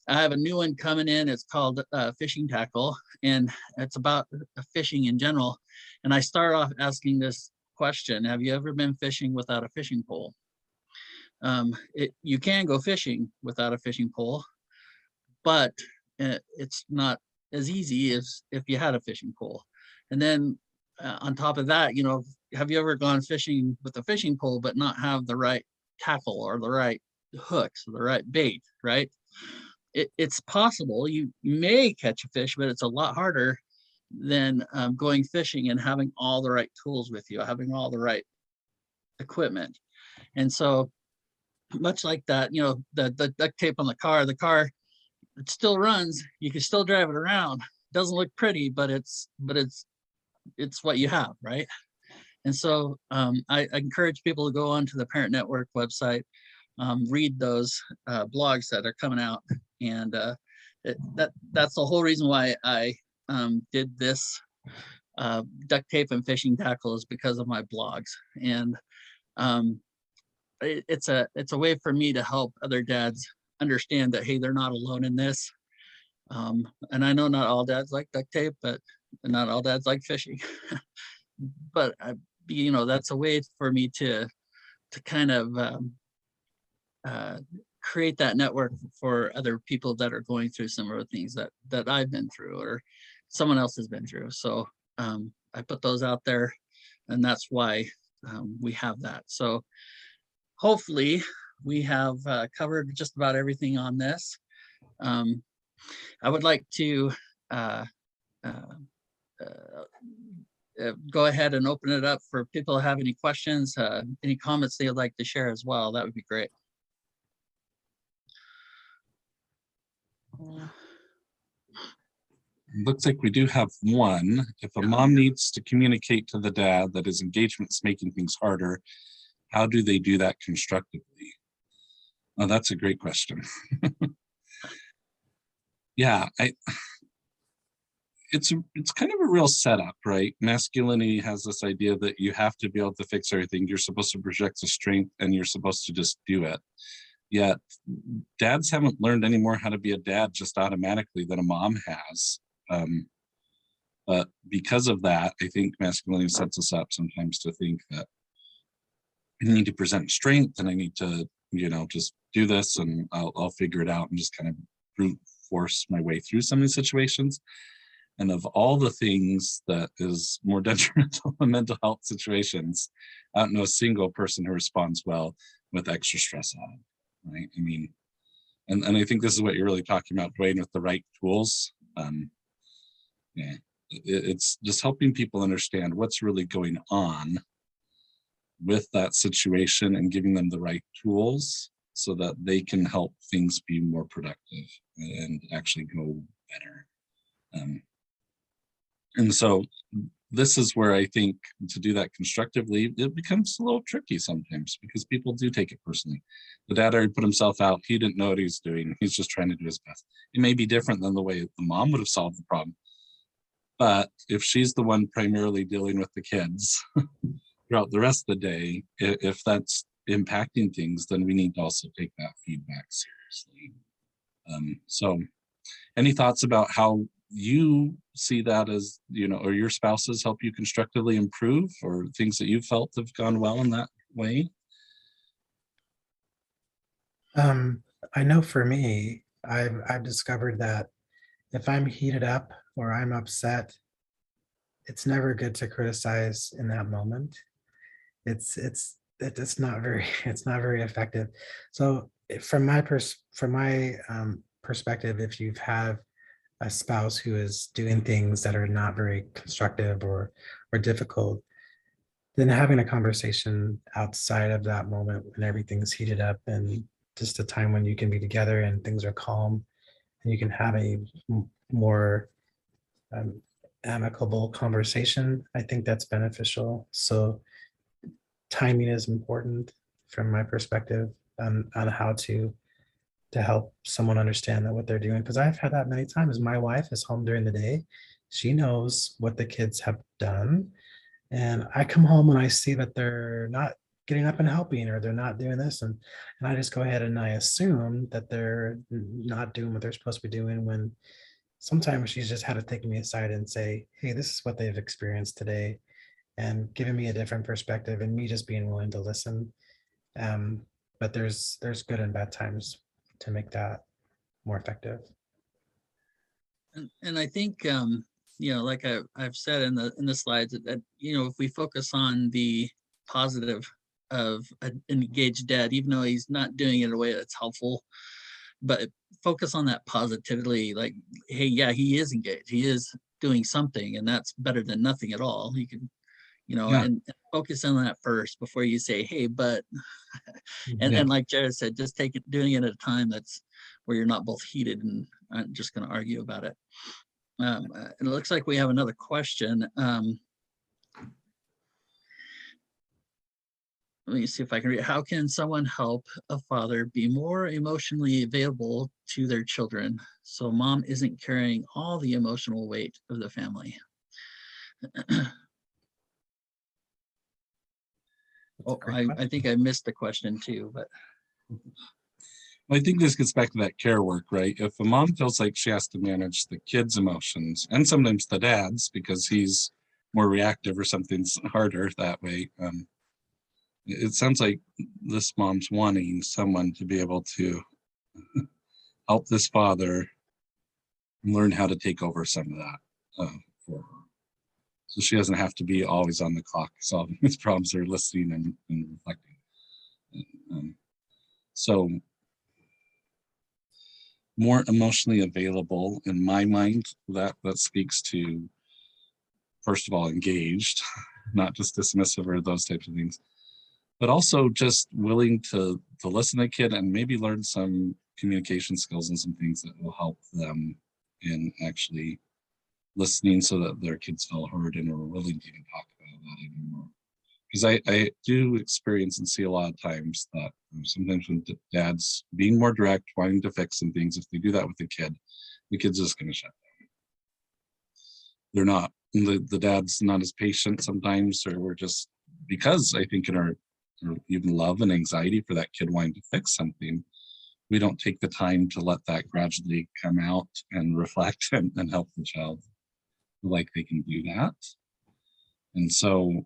I have a new one coming in. It's called Fishing Tackle, and it's about fishing in general. And I start off asking this question: have you ever been fishing without a fishing pole? You can go fishing without a fishing pole, but it's not as easy as if you had a fishing pole. And then on top of that, you know, have you ever gone fishing with a fishing pole but not have the right tackle or the right hooks or the right bait, right? It's possible. You may catch a fish, but it's a lot harder than going fishing and having all the right tools with you, having all the right equipment. And so much like that, you know, the duct tape on the car, it still runs. You can still drive it around. It doesn't look pretty, but it's what you have, right? And so I encourage people to go onto the Parent Network website, read those blogs that are coming out, and that's the whole reason why I did this duct tape and fishing tackle, is because of my blogs. And it's a way for me to help other dads understand that, hey, they're not alone in this. And I know not all dads like duct tape, but not all dads like fishing. But you know, that's a way for me to kind of create that network for other people that are going through similar things that I've been through or someone else has been through. So I put those out there, and that's why we have that. So hopefully we have covered just about everything on this. I would like to go ahead and open it up for people who have any questions, any comments they would like to share as well. That would be great. Looks like we do have one. If a mom needs to communicate to the dad that his engagement is making things harder, how do they do that constructively? Oh, that's a great question. Yeah, it's kind of a real setup, right? Masculinity has this idea that you have to be able to fix everything. You're supposed to project the strength, and you're supposed to just do it. Yet dads haven't learned any more how to be a dad just automatically than a mom has. But because of that, I think masculinity sets us up sometimes to think that I need to present strength, and I need to, you know, just do this, and I'll figure it out, and just kind of brute force my way through some of these situations. And of all the things that is more detrimental in mental health situations, I don't know a single person who responds well with extra stress on, right? I mean, and I think this is what you're really talking about, Dwayne, with the right tools. Yeah, it's just helping people understand what's really going on with that situation and giving them the right tools so that they can help things be more productive and actually go better. And so this is where I think to do that constructively, it becomes a little tricky sometimes because people do take it personally. The dad already put himself out. He didn't know what he was doing. He's just trying to do his best. It may be different than the way the mom would have solved the problem. But if she's the one primarily dealing with the kids throughout the rest of the day, if that's impacting things, then we need to also take that feedback seriously. So any thoughts about how you see that as, or your spouses help you constructively improve, or things that you felt have gone well in that way? I know for me, I've discovered that if I'm heated up or I'm upset, it's never good to criticize in that moment. It's not very it's not very effective. So from my perspective, if you've had a spouse who is doing things that are not very constructive or difficult, then having a conversation outside of that moment when everything's heated up and just a time when you can be together and things are calm and you can have a more amicable conversation, I think that's beneficial. So timing is important from my perspective on how to help someone understand that what they're doing. Because I've had that many times. My wife is home during the day. She knows what the kids have done. And I come home and I see that they're not getting up and helping, or they're not doing this. And I just go ahead and I assume that they're not doing what they're supposed to be doing, when sometimes she's just had to take me aside and say, hey, this is what they've experienced today, and giving me a different perspective and me just being willing to listen. But there's good and bad times to make that more effective. And I think, like I've said in the slides, that if we focus on the positive of an engaged dad, even though he's not doing it in a way that's helpful, but focus on that positively, like, hey, yeah, he is engaged, he is doing something, and that's better than nothing at all. He can, Yeah. and focus on that first before you say, hey, but, and like Jared said, just doing it at a time that's where you're not both heated and aren't just going to argue about it. It looks like we have another question. Let me see if I can read. How can someone help a father be more emotionally available to their children so mom isn't carrying all the emotional weight of the family? Oh, I think I missed the question too, but. I think this gets back to that care work, right? If a mom feels like she has to manage the kids' emotions, and sometimes the dad's because he's more reactive or something's harder that way, it sounds like this mom's wanting someone to be able to help this father learn how to take over some of that for her. So she doesn't have to be always on the clock solving his problems, or listening and reflecting. So more emotionally available, in my mind, that speaks to, first of all, engaged, not just dismissive or those types of things, but also just willing to listen to the kid and maybe learn some communication skills and some things that will help them in actually listening, so that their kids feel heard and are willing to even talk about that anymore. Because I do experience and see a lot of times that sometimes when dad's being more direct, wanting to fix some things, if they do that with the kid's just going to shut down. They're not, the dad's not as patient sometimes, or we're just, because I think in our even love and anxiety for that kid wanting to fix something, we don't take the time to let that gradually come out and reflect and help the child feel like they can do that. And so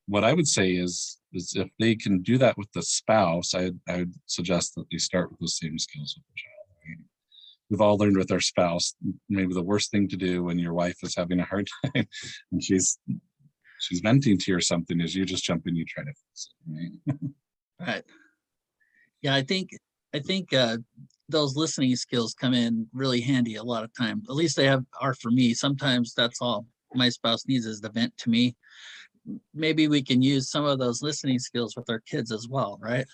what I would say is if they can do that with the spouse, I would suggest that they start with those same skills with the child. Right? We've all learned with our spouse, maybe the worst thing to do when your wife is having a hard time and she's venting to you or something, is you just jump in, you try to fix it. Right. Right. Yeah, I think those listening skills come in really handy a lot of time. At least are for me. Sometimes that's all my spouse needs is to vent to me. Maybe we can use some of those listening skills with our kids as well, right?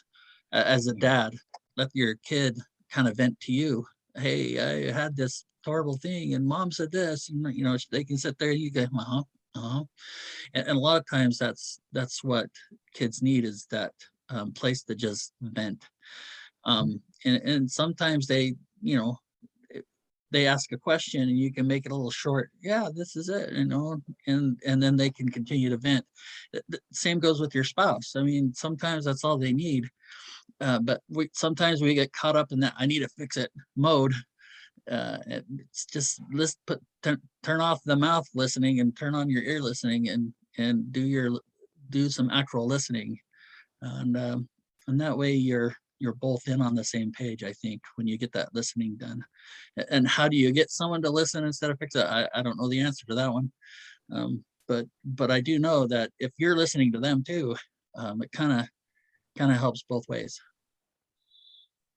As a dad, let your kid kind of vent to you. Hey, I had this horrible thing, and mom said this, and they can sit there. And you go, uh-huh, uh-huh. And a lot of times that's what kids need is that place to just vent. And sometimes you know, they ask a question and you can make it a little short. Yeah, this is it, and then they can continue to vent. Same goes with your spouse. I mean, sometimes that's all they need. But sometimes we get caught up in that I need to fix it mode. It's just turn off the mouth listening and turn on your ear listening and do some actual listening, and that way you're both in on the same page. I think when you get that listening done, and how do you get someone to listen instead of fix it? I don't know the answer to that one, but I do know that if you're listening to them too, it kind of helps both ways.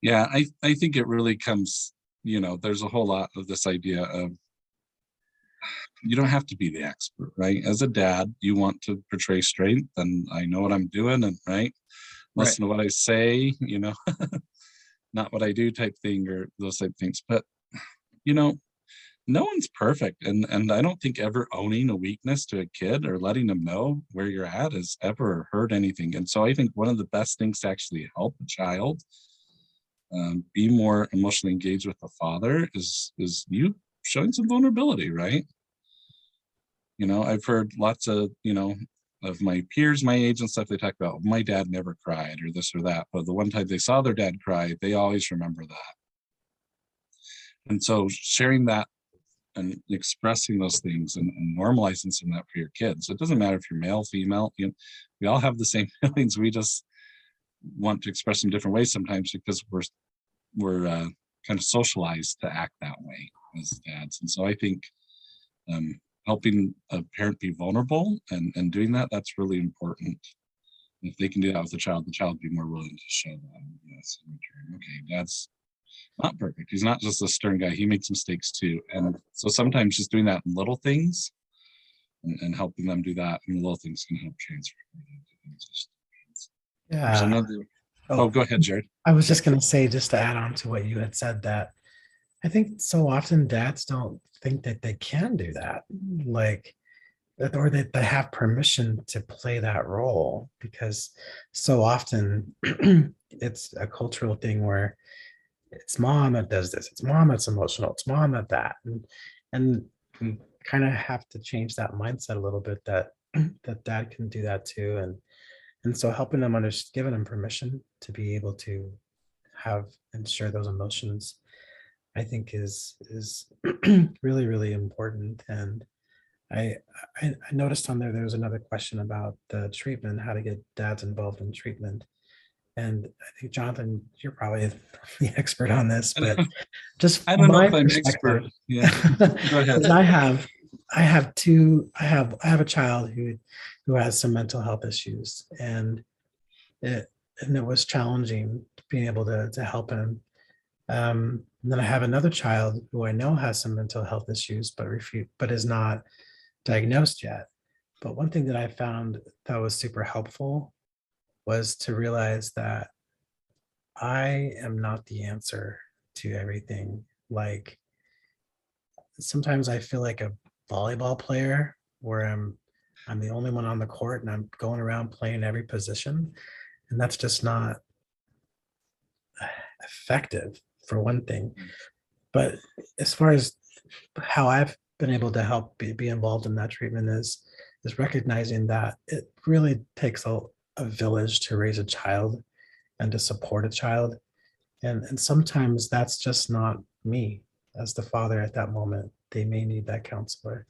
Yeah, I think it really comes, there's a whole lot of this idea of you don't have to be the expert, right? As a dad, you want to portray strength and I know what I'm doing and right. Right. Listen to what I say, not what I do type thing or those type things. But no one's perfect. And I don't think ever owning a weakness to a kid or letting them know where you're at has ever hurt anything. And so I think one of the best things to actually help a child be more emotionally engaged with the father is you showing some vulnerability, right? I've heard lots of of my peers my age and stuff, they talk about my dad never cried or this or that, but the one time they saw their dad cry, they always remember that. And so sharing that and expressing those things and normalizing some of that for your kids, it doesn't matter if you're male, female, we all have the same feelings. We just want to express them different ways sometimes because we're kind of socialized to act that way as dads. And so I think helping a parent be vulnerable and doing that's really important. If they can do that with the child will be more willing to show that. Yes, in return. Okay, dad's not perfect. He's not just a stern guy. He makes mistakes too. And so sometimes just doing that in little things and helping them do that in little things can help transfer. There's Yeah. another. Oh, go ahead, Jared. I was just going to say, just to add on to what you had said, that I think so often dads don't think that they can do that, like, or that they have permission to play that role, because so often it's a cultural thing where it's mom that does this, it's mom that's emotional, it's mom that, and we kind of have to change that mindset a little bit, that that dad can do that too, and so helping them giving them permission to be able to have and share those emotions, I think is really, really important. And I, I noticed on there was another question about the treatment, how to get dads involved in treatment. And I think, Jonathan, you're probably the expert on this, but just I don't know my if I'm perspective, expert. Yeah, go ahead. is I have a child who has some mental health issues, and it was challenging being able to help him. And then I have another child who I know has some mental health issues, but is not diagnosed yet. But one thing that I found that was super helpful was to realize that I am not the answer to everything. Like, sometimes I feel like a volleyball player where I'm the only one on the court and I'm going around playing every position. And that's just not effective, for one thing. But as far as how I've been able to help be involved in that treatment is recognizing that it really takes a village to raise a child and to support a child. And sometimes that's just not me as the father at that moment. They may need that counselor.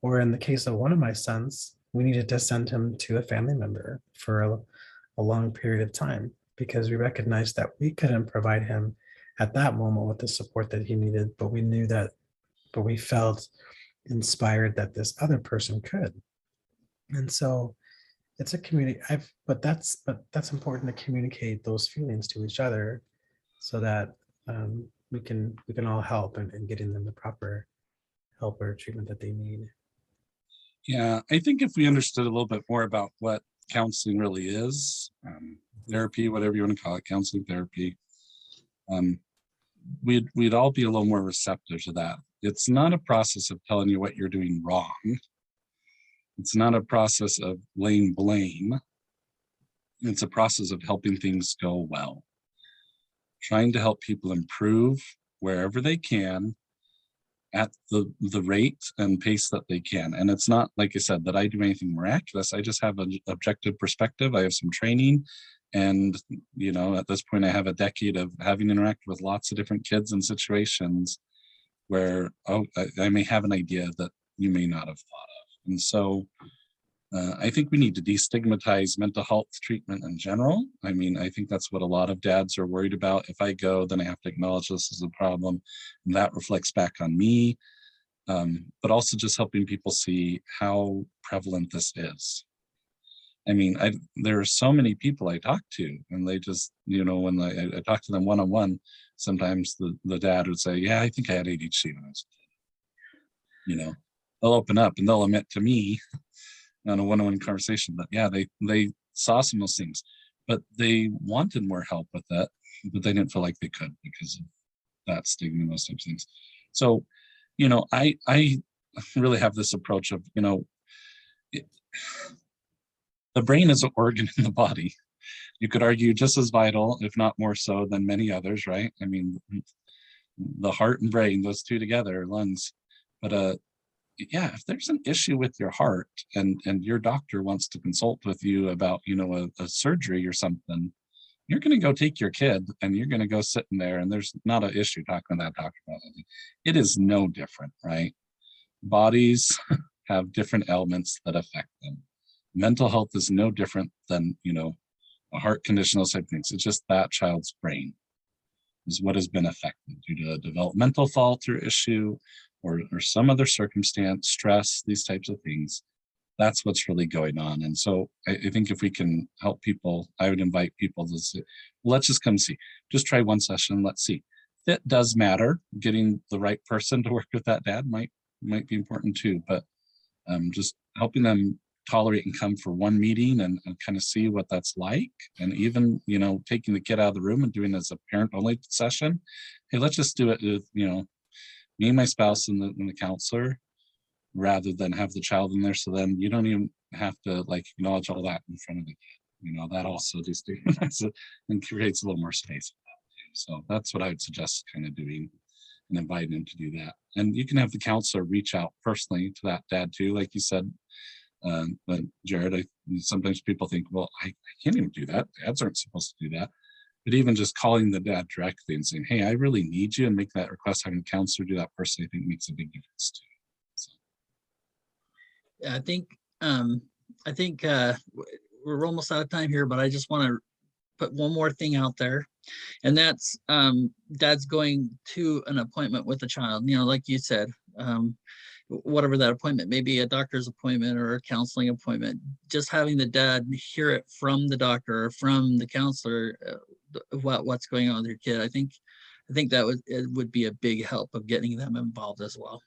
Or in the case of one of my sons, we needed to send him to a family member for a long period of time, because we recognized that we couldn't provide him at that moment with the support that he needed, but we felt inspired that this other person could. And so it's a community. But that's important to communicate those feelings to each other, so that we can all help and getting them the proper help or treatment that they need. Yeah, I think if we understood a little bit more about what counseling really is, therapy, whatever you want to call it, counseling, therapy, we'd all be a little more receptive to that. It's not a process of telling you what you're doing wrong. It's not a process of laying blame. It's a process of helping things go well, trying to help people improve wherever they can at the rate and pace that they can. And it's not, like I said, that I do anything miraculous. I just have an objective perspective. I have some training. And, at this point, I have a decade of having interacted with lots of different kids and situations where I may have an idea that you may not have thought of. And so I think we need to destigmatize mental health treatment in general. I mean, I think that's what a lot of dads are worried about. If I go, then I have to acknowledge this is a problem, and that reflects back on me. But also just helping people see how prevalent this is. I mean, there are so many people I talk to, and they just, when I talk to them one-on-one, sometimes the dad would say, yeah, I think I had ADHD when I was a kid. They'll open up and they'll admit to me on a one-on-one conversation that, yeah, they saw some of those things, but they wanted more help with that, but they didn't feel like they could because of that stigma and those types of things. So, I really have this approach of, the brain is an organ in the body. You could argue just as vital, if not more so, than many others, right? I mean, the heart and brain, those two together, lungs. But yeah, if there's an issue with your heart and your doctor wants to consult with you about, a surgery or something, you're going to go take your kid and you're going to go sit in there, and there's not an issue talking to that doctor about it. It is no different, right? Bodies have different elements that affect them. Mental health is no different than, a heart condition, those type of things. It's just that child's brain is what has been affected due to a developmental fault or issue or some other circumstance, stress, these types of things. That's what's really going on. And so I think if we can help people, I would invite people to say, let's just come see. Just try one session. Let's see. It does matter. Getting the right person to work with that dad might be important too. But just helping them tolerate and come for one meeting and kind of see what that's like. And even, taking the kid out of the room and doing it as a parent only session. Hey, let's just do it with, me and my spouse and the counselor, rather than have the child in there. So then you don't even have to acknowledge all that in front of the kid. That also just and creates a little more space. So that's what I would suggest kind of doing, and inviting him to do that. And you can have the counselor reach out personally to that dad too, like you said. But Jared, sometimes people think, well, I can't even do that. Dads aren't supposed to do that. But even just calling the dad directly and saying, hey, I really need you, and make that request, having a counselor do that person, I think makes a big difference too. So. Yeah, I think we're almost out of time here, but I just want to put one more thing out there. And that's dad's going to an appointment with a child, like you said, whatever that appointment may be, a doctor's appointment or a counseling appointment, just having the dad hear it from the doctor or from the counselor, what's going on with your kid. I think that would be a big help of getting them involved as well.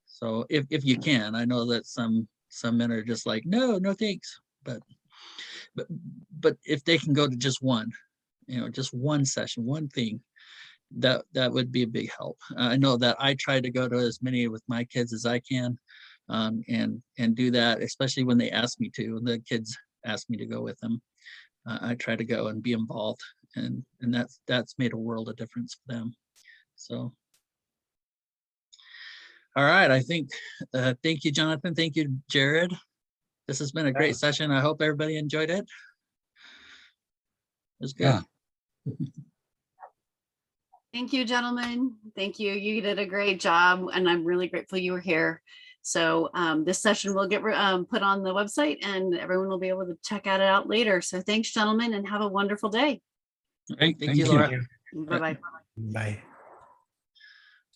So if you can, I know that some men are just like, no thanks, but if they can go to just one, just one session, one thing, that would be a big help. I know that I try to go to as many with my kids as I can, and do that, especially when they ask me to, and the kids ask me to go with them. I try to go and be involved, and that's made a world of difference for them. So, all right, I think, thank you, Jonathan. Thank you, Jared. This has been a great session. I hope everybody enjoyed it. It was good. Yeah. Thank you, gentlemen. Thank you. You did a great job, and I'm really grateful you were here. So this session will get put on the website, and everyone will be able to check it out later. So thanks, gentlemen, and have a wonderful day. Great. Thank you, Laura. Bye-bye. Bye.